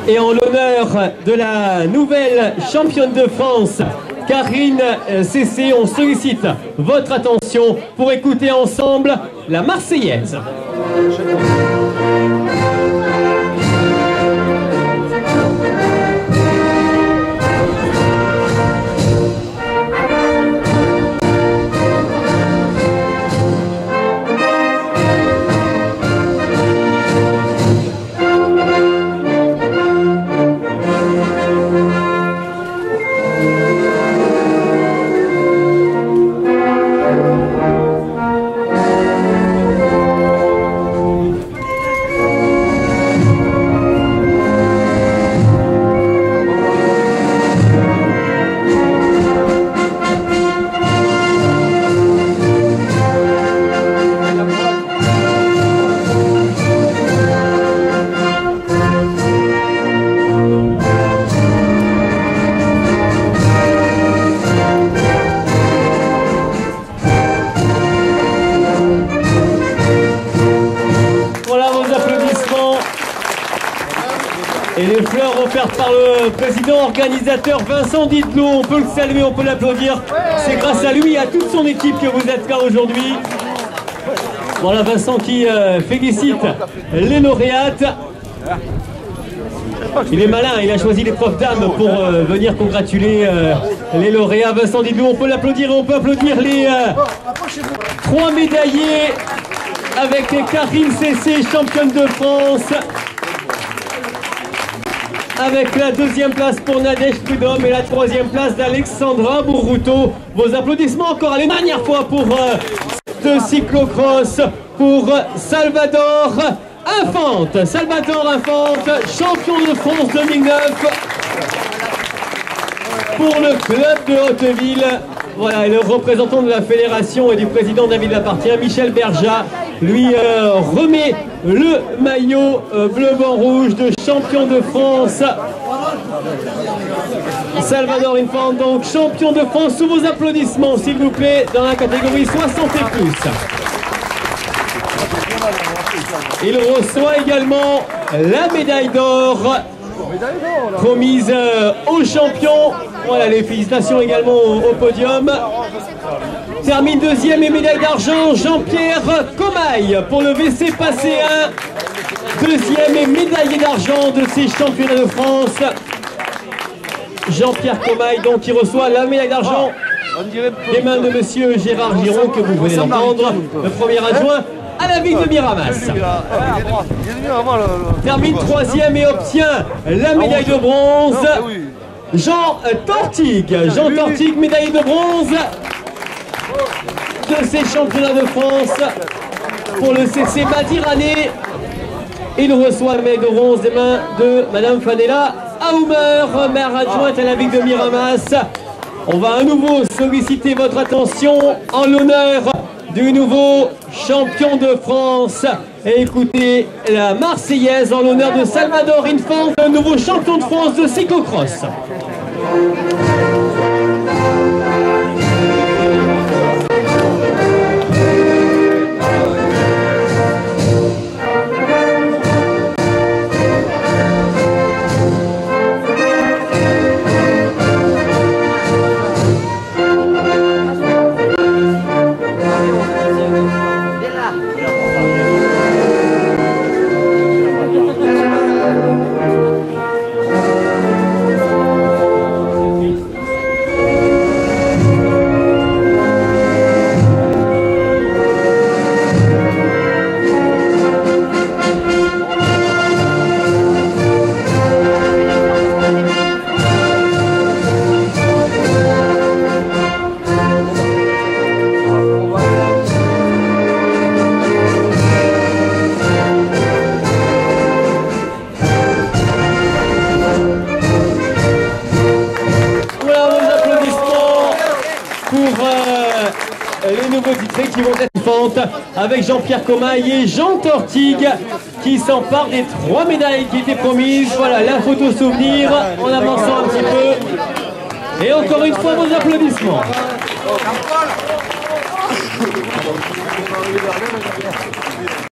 Et en l'honneur de la nouvelle championne de France, Karine Cessé, on sollicite votre attention pour écouter ensemble la Marseillaise. Et les fleurs offertes par le président organisateur Vincent Ditelot, on peut le saluer, on peut l'applaudir. C'est grâce à lui et à toute son équipe que vous êtes là aujourd'hui. Voilà Vincent qui félicite les lauréates. Il est malin, il a choisi l'épreuve d'âme pour venir congratuler les lauréats. Vincent Ditelot, on peut l'applaudir et on peut applaudir les 3 médaillés avec Karine Cessé, championne de France. Avec la 2e place pour Nadège Prudhomme et la 3e place d'Alexandra Bourrouteau. Vos applaudissements encore une dernière fois pour ce cyclocross, pour Salvador Infante. Salvador Infante, champion de France 2009 pour le club de Hauteville. Voilà, et le représentant de la fédération et du président David Lapartien, Michel Berja, lui remet le maillot bleu-blanc-rouge de champion de France. Salvador Infante, donc champion de France, sous vos applaudissements s'il vous plaît, dans la catégorie 60 et plus. Il reçoit également la médaille d'or promise aux champions. Voilà, les félicitations également au podium. Termine 2e et médaille d'argent Jean-Pierre Comaille pour le VC Passé 1. 2e et médaillé d'argent de ces championnats de France. Jean-Pierre Comaille donc qui reçoit la médaille d'argent des mains de monsieur Gérard Giron que vous venez d'entendre, le premier adjoint à la ville de Miramas. Termine 3e et obtient la médaille de bronze Jean Tortigue. Jean Tortigue, médaille de bronze de ces championnats de France pour le CC Madirané. Il reçoit la médaille de bronze des mains de madame Fanella Aumer, maire adjointe à la ville de Miramas. On va à nouveau solliciter votre attention en l'honneur du nouveau champion de France. Et écoutez la Marseillaise en l'honneur de Salvador Infante, le nouveau champion de France de cyclocross. Les nouveaux titrés qui vont être fentes avec Jean-Pierre Comaille et Jean Tortigue qui s'emparent des 3 médailles qui étaient promises. Voilà la photo souvenir en avançant un petit peu. Et encore une fois vos applaudissements.